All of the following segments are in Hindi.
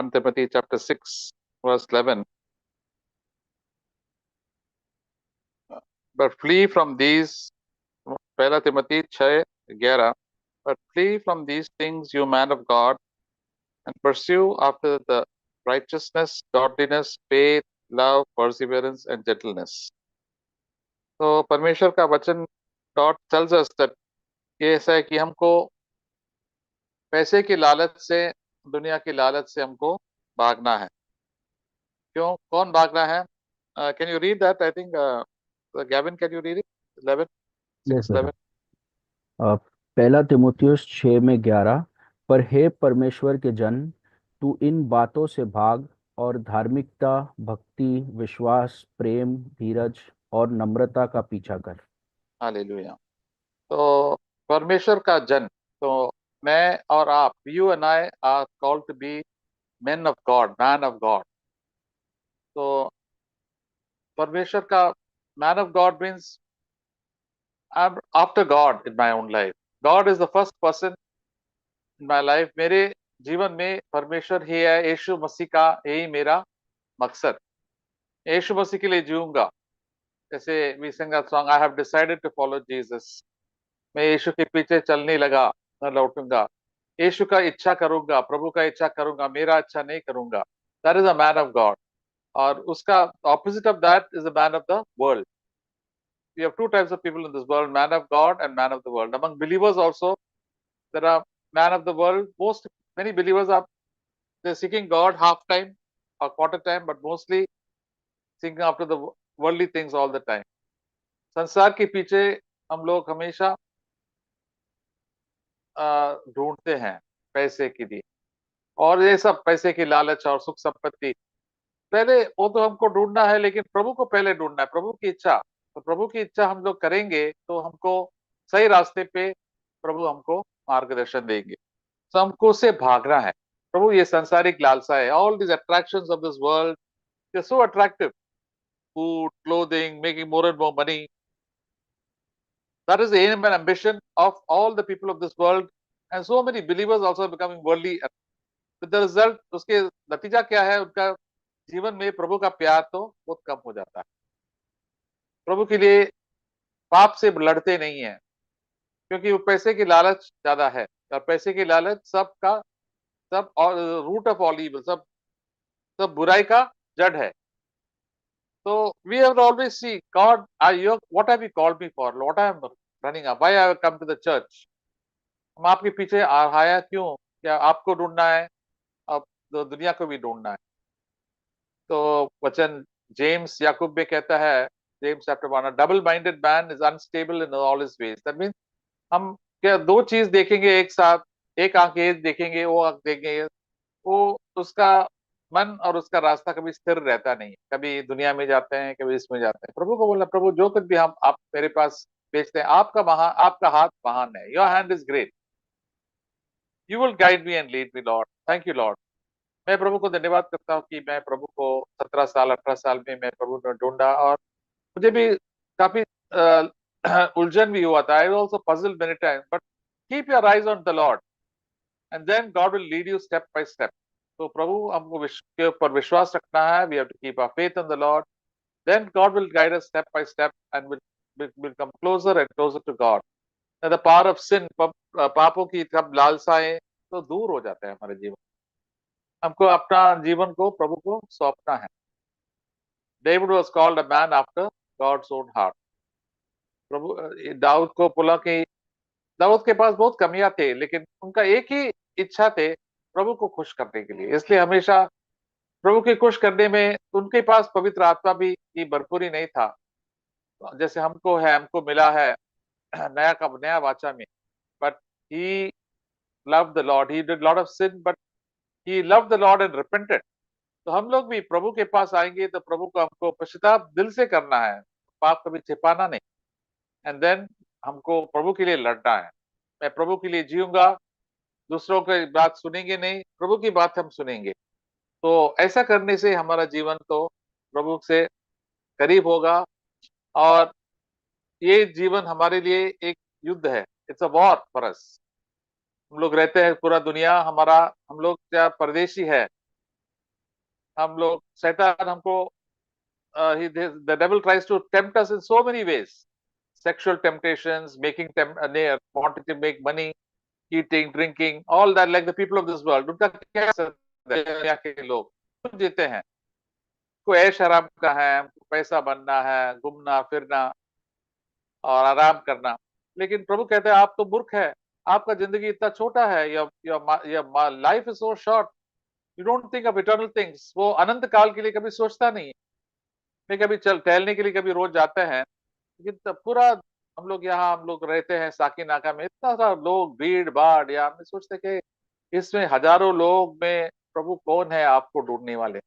1 Timothy chapter 6 verse 11. But flee from these, 1 Timothy 6:11. But flee from these things, you man of God, and pursue after the righteousness, godliness, faith, love, perseverance, and gentleness. तो परमेश्वर का वचन God tells us that ये ऐसा है कि हमको पैसे की लालच से, दुनिया की लालच से हमको भागना है. क्यों, कौन भागना है? Can you read that? I think Gavin, can you read it? 11, yes 6, sir. 11. पहला तिमुथियुस 6 में 11। पर हे परमेश्वर के जन, तू इन बातों से भाग और धार्मिकता, भक्ति, विश्वास, प्रेम, धीरज और नम्रता का पीछा कर। हालेलुया. तो परमेश्वर का जन, तो मैं और आप, you and I are called to be men of God, man of God. तो परमेश्वर का man of God means I'm after God in my own life. God is the first person in my life. मेरे जीवन में परमेश्वर ही है, यीशु मसीह का यही मेरा मकसद. यीशु मसीह के लिए जीऊंगा. जैसे we sing that song, I have decided to follow Jesus. मैं यीशु के पीछे चलने लगा, न लौटूंगा. यीशु का इच्छा करूंगा, प्रभु का इच्छा करूंगा, मेरा इच्छा नहीं करूंगा. That is a man of God. और उसका opposite of that is the man of the world. We have two types of people in this world, man of God and man of the world. Among believers also, there are man of the world. Many believers are, they're seeking God half time or quarter time, but mostly seeking after the worldly things all the time. संसार के पीछे हम लोग हमेशा ढूंढते हैं पैसे के लिए, और ये सब पैसे की लालच और सुख संपत्ति, पहले वो तो हमको ढूंढना है, लेकिन प्रभु को पहले ढूंढना है, प्रभु की इच्छा. तो प्रभु की इच्छा हम लोग करेंगे तो हमको सही रास्ते पे प्रभु हमको मार्गदर्शन देंगे. तो हमको उससे भागना है. प्रभु, ये सांसारिक लालसा है, all these attractions of this world, they so attractive. Food, clothing, making more and more money, that is the aim and ambition of all the people of this world, and so many believers also are becoming worldly. With the result, उसके नतीजा क्या है? उनका जीवन में प्रभु का प्यार तो बहुत कम हो जाता है. प्रभु के लिए पाप से लड़ते नहीं है, क्योंकि वो पैसे की लालच ज्यादा है, और पैसे की लालच सबका सब और रूट ऑफ ऑल इविल, सब सब बुराई का जड़ है. तो we have always see God, I you what have you called me for, what I am running up, why I have come to the church. हम आपके पीछे आया क्यों? क्या आपको ढूंढना है? अब तो दुनिया को भी ढूंढना है. तो वचन जेम्स याकूब में कहता है, James chapter 1, double minded man is unstable in all his veg. That means हम क्या दो चीज देखेंगे एक साथ, एक आंख ये देखेंगे, वो आंख देखेंगे, वो उसका मन और उसका रास्ता कभी स्थिर रहता नहीं है. कभी दुनिया में जाते हैं, कभी इसमें जाते हैं. प्रभु को बोलना, प्रभु जो कुछ भी हम आप मेरे पास बेचते हैं, आपका हाथ महान है. Your hand is great. You will guide me and lead me Lord. Thank you Lord. मैं प्रभु को धन्यवाद करता हूँ कि मैं प्रभु को 17 साल 18 साल में मैं प्रभु ने ढूंढा, और मुझे भी काफी उलझन भी हुआ था. I also puzzle many time, but keep your eyes on the Lord and then God will lead you step by step. तो प्रभु हमको के ऊपर विश्वास रखना है. We have to keep our faith in the Lord, then God will guide us step by step and will come closer and closer to God. The power of sin, पापों की सब लालसाएं तो दूर हो जाते हैं हमारे जीवन. हमको अपना जीवन को प्रभु को सौंपना है. David was called a man after God's own heart. प्रभु दाऊद को बोला कि दाऊद के पास बहुत कमियां थे, लेकिन उनका एक ही इच्छा थे, प्रभु को खुश करने के लिए. इसलिए हमेशा प्रभु के खुश करने में उनके पास पवित्र आत्मा भी की भरपूरी नहीं था, जैसे हमको है, हमको मिला है नया वाचा में. But he loved the Lord, he did lot of sin, but he loved the Lord and repented. तो हम लोग भी प्रभु के पास आएंगे तो प्रभु को हमको पश्चाताप दिल से करना है, पाप कभी छिपाना नहीं. एंड देन हमको प्रभु के लिए लड़ना है. मैं प्रभु के लिए जीऊंगा, दूसरों की बात सुनेंगे नहीं, प्रभु की बात हम सुनेंगे. तो ऐसा करने से हमारा जीवन तो प्रभु से करीब होगा. और ये जीवन हमारे लिए एक युद्ध है. It's a war for us. हम लोग रहते हैं पूरा दुनिया हमारा, हम लोग क्या परदेशी है, हम लोग, शैतान हमको, the devil tries to tempt us in so many ways. Sexual temptations, wanting to make money, eating, drinking, all that, like the people of this world. उनका क्या है? दुनिया के लोग कुछ जीते हैं, कोई ऐश आराम का है, हमको पैसा बनना है, घूमना फिरना और आराम करना। लेकिन प्रभु कहते हैं आप तो मूर्ख है, आपका जिंदगी इतना छोटा है, your life is so short, you don't think of eternal things. वो अनंत काल के लिए कभी सोचता नहीं है। नहीं, कभी चल टहलने के लिए कभी रोज जाते हैं, लेकिन पूरा हम लोग रहते हैं साकी नाका में, इतना सारा लोग, भीड़ भाड़, या हम सोचते कि इसमें हजारों लोग में प्रभु कौन है आपको ढूंढने वाले?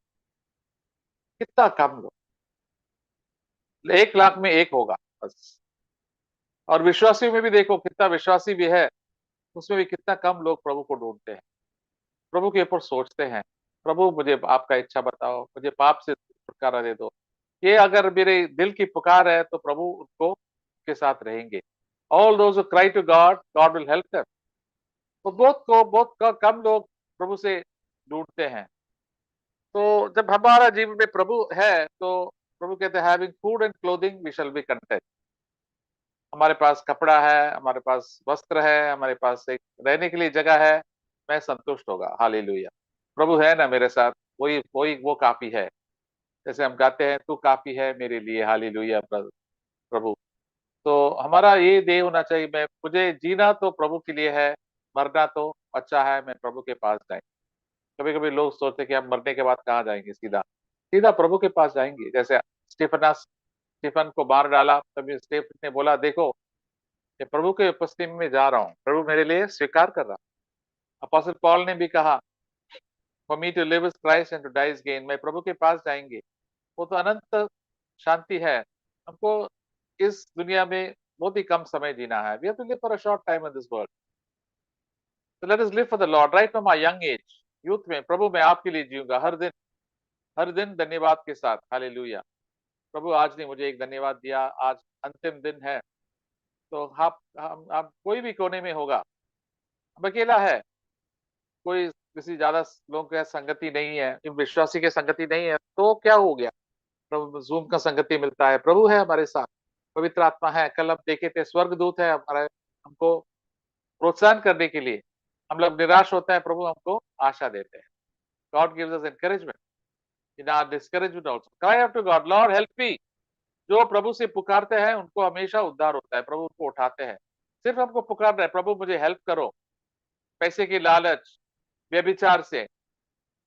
कितना कम लोग, 1 लाख में एक होगा बस। और विश्वासी में भी देखो, कितना विश्वासी भी है, उसमें भी कितना कम लोग प्रभु को ढूंढते हैं, प्रभु के ऊपर सोचते हैं, प्रभु मुझे आपका इच्छा बताओ, मुझे पाप से छुटकारा दे दो। ये अगर मेरे दिल की पुकार है तो प्रभु उनको के साथ रहेंगे। All those cry to God, God will help them. तो कम लोग प्रभु से ढूंढते हैं। तो जब हमारा जीवन में प्रभु है तो प्रभु कहते हैं having food and clothing we shall be content. हमारे पास कपड़ा है, हमारे पास वस्त्र है, हमारे पास एक रहने के लिए जगह है, मैं संतुष्ट होगा। हालेलुया। प्रभु है ना मेरे साथ, वही वही वो काफी है। जैसे हम गाते हैं, तू काफी है मेरे लिए। हालेलुया प्रभु। तो हमारा ये ध्येय होना चाहिए, मैं मुझे जीना तो प्रभु के लिए है, मरना तो अच्छा है, मैं प्रभु के पास जाए। कभी कभी लोग सोचते हैं कि हम मरने के बाद कहाँ जाएंगे, सीधा सीधा प्रभु के पास जाएंगे। जैसे स्टीफन को मार डाला, तभी स्टीफन ने बोला देखो, ये प्रभु के उपस्थिति में जा रहा हूँ, प्रभु मेरे लिए स्वीकार कर रहा। अपोस्टल पॉल ने भी कहा, for me to live is Christ and to die is gain. मैं प्रभु के पास जाएंगे, वो तो अनंत शांति है। हमको इस दुनिया में बहुत ही कम समय जीना है। We have to live for a short time in this world, so let us live for the Lord right from our young age. Youth में प्रभु मैं आपके लिए जीऊंगा हर दिन धन्यवाद के साथ। हालेलुया। प्रभु आज ने मुझे एक धन्यवाद दिया, आज अंतिम दिन है। तो आप कोई भी कोने में होगा, अब अकेला है, कोई किसी ज्यादा लोगों के संगति नहीं है, विश्वासी के संगति नहीं है, तो क्या हो गया? प्रभु जूम का संगति मिलता है, प्रभु है हमारे साथ, पवित्र आत्मा है। कल हम देखे थे, स्वर्गदूत है हमारे, हमको प्रोत्साहन करने के लिए। हम लोग निराश होते हैं, प्रभु हमको आशा देते हैं। God gives us encouragement in our discouragement also. Cry out to God, Lord help me. जो प्रभु से पुकारते हैं उनको हमेशा उद्धार होता है, प्रभु उनको उठाते हैं। सिर्फ हमको पुकारना है, प्रभु मुझे हेल्प करो। पैसे की लालच, व्यभिचार से,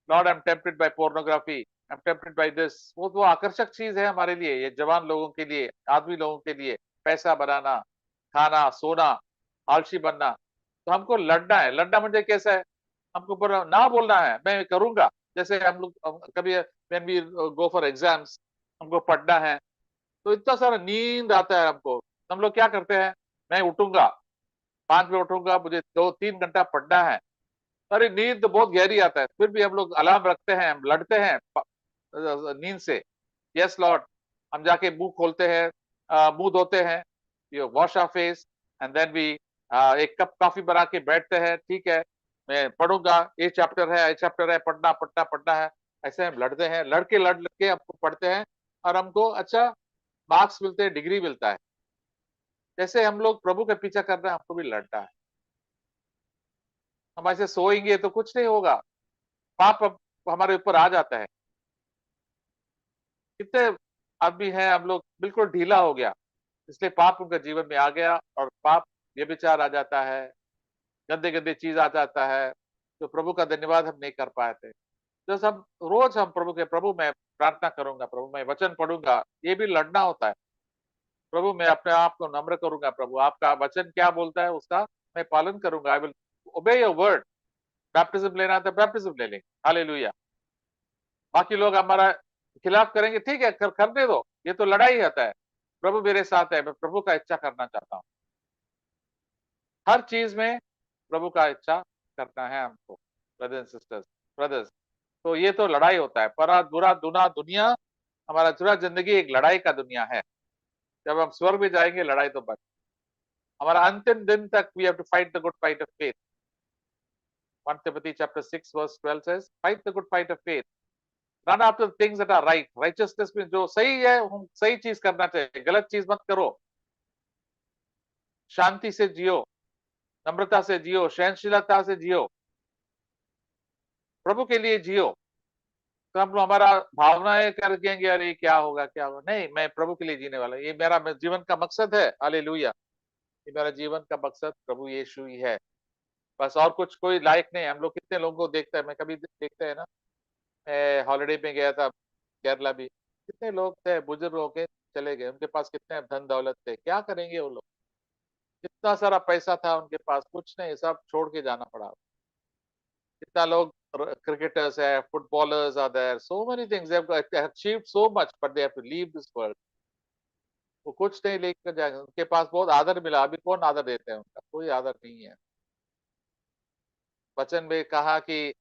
Lord I am tempted by pornography, I am tempted by this, वो आकर्षक चीज है हमारे लिए, ये जवान लोगों के लिए, आदमी लोगों के लिए। पैसा बनाना, खाना, सोना, आलसी बनना। तो हमको लड़ना है। लड़ना मुझे कैसा है? हमको ना बोलना है, मैं करूंगा। जैसे हम लोग कभी when we go for exams, हमको पढ़ना है, तो इतना सारा नींद आता है हमको। हम लोग क्या करते हैं, मैं उठूंगा, 5 बजे उठूंगा, मुझे 2-3 घंटा पढ़ना है। अरे नींद तो बहुत गहरी आता है, फिर भी हम लोग अलार्म रखते हैं, हम लड़ते हैं नींद से। यस लॉर्ड, हम जाके मुंह खोलते हैं, मुंह धोते हैं, you wash our face, and then we एक कप कॉफी बना के बैठते हैं। ठीक है, मैं पढ़ूंगा, ये चैप्टर है, पढ़ना पढ़ना पढ़ना है। ऐसे हम लड़ते हैं, लड़के हमको पढ़ते हैं, और हमको अच्छा मार्क्स मिलते हैं, डिग्री मिलता है। जैसे हम लोग प्रभु का पीछा कर रहे हैं, हमको भी लड़ना है। हम ऐसे सोएंगे तो कुछ नहीं होगा, पाप हमारे ऊपर आ जाता है। कितने आदमी हैं, हम लोग बिल्कुल ढीला हो गया, इसलिए पाप उनका जीवन में आ गया, और पाप व्यभिचार आ जाता है, गंदे गंदे चीज आ जाता है। तो प्रभु का धन्यवाद हम नहीं कर पाए थे। जैसे हम रोज हम प्रभु के, प्रभु मैं प्रार्थना करूंगा, प्रभु मैं वचन पढ़ूंगा, ये भी लड़ना होता है। प्रभु मैं अपने आप को नम्र करूंगा, प्रभु आपका वचन क्या बोलता है उसका मैं पालन करूंगा। आई विल ओबे योर वर्ड। बैप्टिज्म लेना है तो बैप्टिज्म ले लेंगे। हालेलुया। बाकी लोग हमारा खिलाफ करेंगे, ठीक है, करने दो, ये तो लड़ाई होता है। प्रभु मेरे साथ है, मैं प्रभु का इच्छा करना चाहता हूँ। हर चीज में प्रभु का इच्छा करना है हमको, ब्रदर्स एंड सिस्टर्स, ब्रदर्स। तो ये तो लड़ाई होता है, पर बुरा दुना दुनिया, हमारा पूरा जिंदगी एक लड़ाई का दुनिया है। जब हम स्वर्ग में जाएंगे, लड़ाई तो बंद। हमारा अंतिम दिन तक we have to fight the good fight of faith. 1 Timothy chapter 6 verse 12 says, fight the good fight of faith. Run after things that are right. Righteousness में जो सही है, हम सही चीज करना चाहिए, गलत चीज मत करो। शांति से जियो, नम्रता से जियो, सहनशीलता से जियो, प्रभु के लिए जियो। तो हम हमारा भावनाएं कर देंगे, अरे क्या होगा क्या होगा, नहीं, मैं प्रभु के लिए जीने वाला, ये मेरा जीवन का मकसद है। हालेलुया। ये मेरा जीवन का मकसद प्रभु यीशु ही है, बस और कुछ कोई लायक नहीं। हम लोग कितने लोगों को देखते हैं, मैं कभी देखते हैं ना, मैं हॉलिडे में गया था केरला भी, कितने लोग थे बुजुर्ग होके चले गए, उनके पास कितने धन दौलत थे, क्या करेंगे वो लोग, कितना सारा पैसा था उनके पास, कुछ नहीं, सब छोड़ के जाना पड़ा। कितना लोग cricketers है, footballers are there, so many things they have achieved so much, but they have to leave this world. वो कुछ नहीं लेकर जाएंगे, उनके पास बहुत आदर मिला, अभी कौन आदर देते हैं, उनका कोई आदर नहीं है। वचन में कहा कि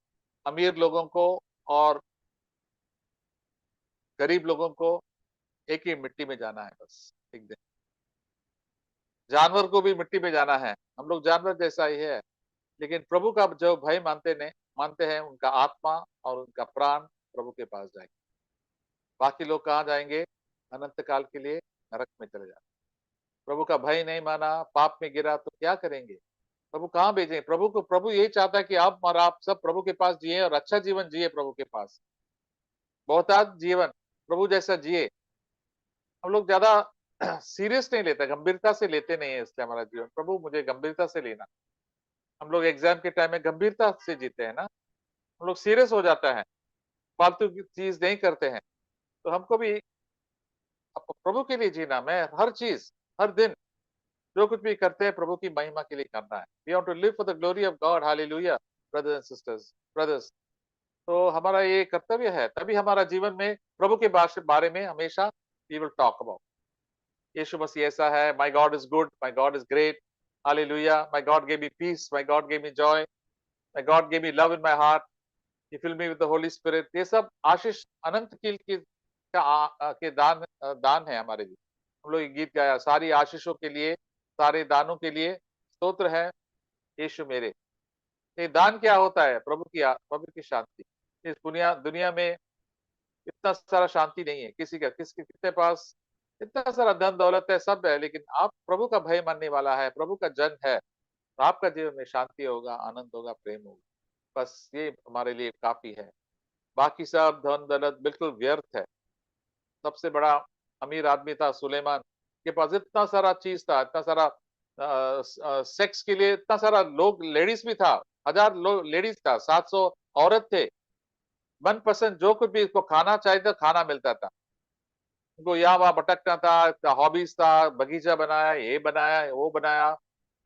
अमीर लोगों को और गरीब लोगों को एक ही मिट्टी में जाना है, बस एक दिन। जानवर को भी मिट्टी में जाना है, हम लोग जानवर जैसा ही है, लेकिन प्रभु का जो भय मानते हैं, उनका आत्मा और उनका प्राण प्रभु के पास जाएंगे। बाकी लोग कहाँ जाएंगे? अनंत काल के लिए नरक में चले जाते। प्रभु का भय नहीं माना, पाप में गिरा, तो क्या करेंगे? प्रभु कहाँ भेजें? प्रभु को, प्रभु यही चाहता है कि आप और आप सब प्रभु के पास जिए और अच्छा जीवन जिए प्रभु के पास, बहुतायत जीवन प्रभु जैसा जिए। हम लोग ज्यादा सीरियस नहीं लेते, गंभीरता से लेते नहीं है, इसलिए हमारा जीवन, प्रभु मुझे गंभीरता से लेना। हम लोग एग्जाम के टाइम में गंभीरता से जीते हैं ना, हम लोग सीरियस हो जाता है, फालतू की चीज नहीं करते हैं। तो हमको भी प्रभु के लिए जीना, मैं हर चीज, हर दिन जो कुछ भी करते हैं प्रभु की महिमा के लिए करना है। We want to live for the glory of God. Hallelujah. Brothers and sisters, brothers, तो हमारा ये कर्तव्य है, तभी हमारा जीवन में प्रभु के बारे में हमेशा we will talk about. Yeshu Masih ऐसा है, my God is good, my God is great, hallelujah, my God gave me peace, my God gave me joy, my God gave me love in my heart, he fill me with the Holy Spirit. ये सब आशीष अनंत के दान है हमारे लिए। हम लोग गीत गाया, सारी आशीषों के लिए, सारे दानों के लिए स्तोत्र है यीशु मेरे। ये दान क्या होता है? प्रभु की शांति। इस दुनिया दुनिया में इतना सारा शांति नहीं है किसी का, किसके पास इतना सारा धन दौलत है, सब है, लेकिन आप प्रभु का भय मानने वाला है, प्रभु का जन है, तो आपका जीवन में शांति होगा, आनंद होगा, प्रेम होगा। बस ये हमारे लिए काफी है। बाकी सब धन दौलत बिल्कुल व्यर्थ है। सबसे बड़ा अमीर आदमी था सुलेमान, के पास इतना सारा चीज था, इतना सारा सेक्स के लिए इतना सारा लोग, लेडीज भी था, 1000 लोग लेडीज था, 700 औरत थे, मनपसंद जो कुछ भी इसको खाना चाहिए था खाना मिलता था। उनको यहाँ वहां भटकना था, हॉबीज था, बगीचा बनाया, ये बनाया, वो बनाया,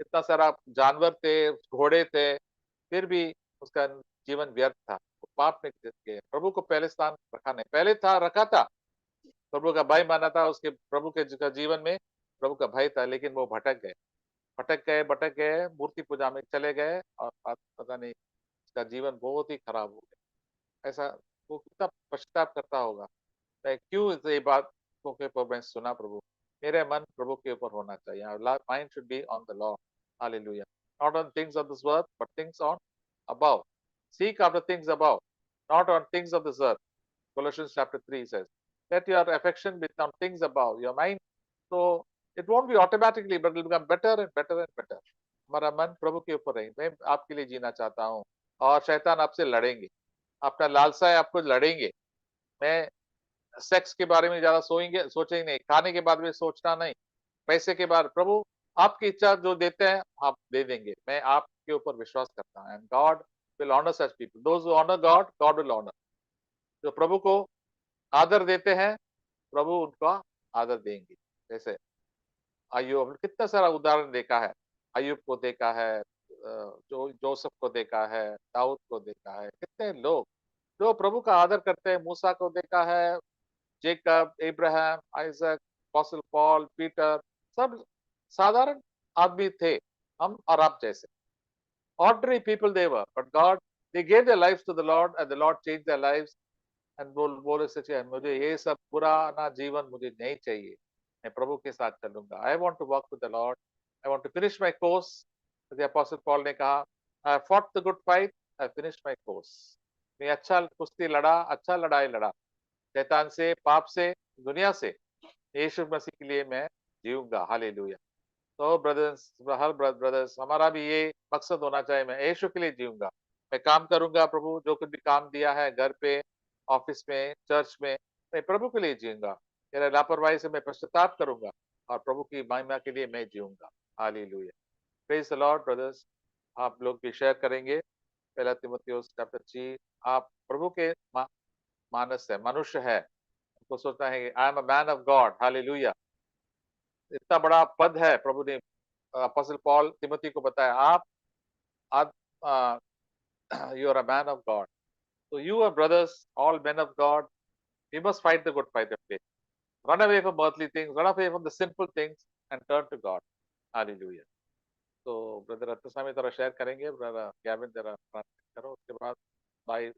इतना सारा जानवर थे, घोड़े थे, फिर भी उसका जीवन व्यर्थ था। वो पाप में गए, प्रभु को पहले स्थान रखा नहीं, पहले था रखा था, प्रभु का भय माना था, उसके प्रभु के जीवन में प्रभु का भय था, लेकिन वो भटक गए, मूर्ति पूजा में चले गए, और पता नहीं उसका जीवन बहुत ही खराब हो गया। ऐसा वो कितना पश्चाताप करता होगा, मैं क्यों ये बात को के ऊपर मैं सुना प्रभु, मेरे मन प्रभु के ऊपर होना चाहिए, mind should be on the Lord. Hallelujah. Not on things of this world but things on above. Seek after things above, not on things of this earth. Colossians chapter 3 says, let your affection be on things above, your mind. So it won't be automatically, but it will become better and better and better. हमारा मन प्रभु के ऊपर है, मैं आपके लिए जीना चाहता हूँ, और शैतान आपसे लड़ेंगे, अपना लालसा है आपको लड़ेंगे। मैं सेक्स के बारे में ज्यादा सोचेंगे नहीं, खाने के बारे में सोचना नहीं, पैसे के बारे, प्रभु आपकी इच्छा जो देते हैं आप दे देंगे, मैं आपके ऊपर विश्वास करता हूँ। And God will honour such people, those who honour God, God will honour. जो प्रभु को आदर देते हैं, प्रभु उनका आदर देंगे। जैसे अय्यूब, हमने कितना सारा उदाहरण देखा है, अय्यूब को देखा है, जो जोसेफ को देखा है, दाऊद को देखा है, कितने लोग जो प्रभु का आदर करते हैं, मूसा को देखा है, Jacob, Ibrahim, Isaac, apostle Paul, Peter, सब साधारण आदमी थे, हम और आप जैसे, ordinary people they were, but God, they gave their lives to the Lord and the Lord changed their lives। And बोले सचे, मुझे ये सब पुराना जीवन मुझे नहीं चाहिए, मैं प्रभु के साथ चलूंगा। I want to walk with the Lord, I want to finish my course. Apostle Paul ने कहा, I fought the good fight, I finish my course. मैं अच्छा कुश्ती लड़ा, अच्छा लड़ाई लड़ा, शैतान से, पाप से, दुनिया से। यीशु मसीह के लिए मैं जीऊंगा। हालेलुया। तो ब्रदर्स, हर ब्रदर्स, हमारा भी ये मकसद होना चाहिए, मैं यीशु के लिए जीऊंगा। मैं काम करूंगा प्रभु, जो कुछ भी काम दिया है घर पे, ऑफिस में, चर्च में, मैं प्रभु के लिए जीऊंगा। मेरा लापरवाही से मैं पश्चाताप करूंगा और प्रभु की महिमा के लिए मैं जीऊंगा। Hallelujah. Praise the Lord brothers. आप लोग भी शेयर करेंगे। पहला तीमुथियुस चैप्टर 3। आप प्रभु के मानस है, मनुष्य है, उनको सोचना है I am a man of God. Hallelujah. इतना बड़ा पद है प्रभु ने, अपोस्टल पॉल तिमोथी को बताया, आप you are a man of God. So you are brothers, all men of God. We must fight the good fight of faith. Run away from earthly things, run away from the sinful things, and turn to God. Hallelujah. तो ब्रदर रत्नस्वामी जरा शेयर करेंगे, ब्रदर गैविन जरा प्रार्थना करो, उसके बाद बाय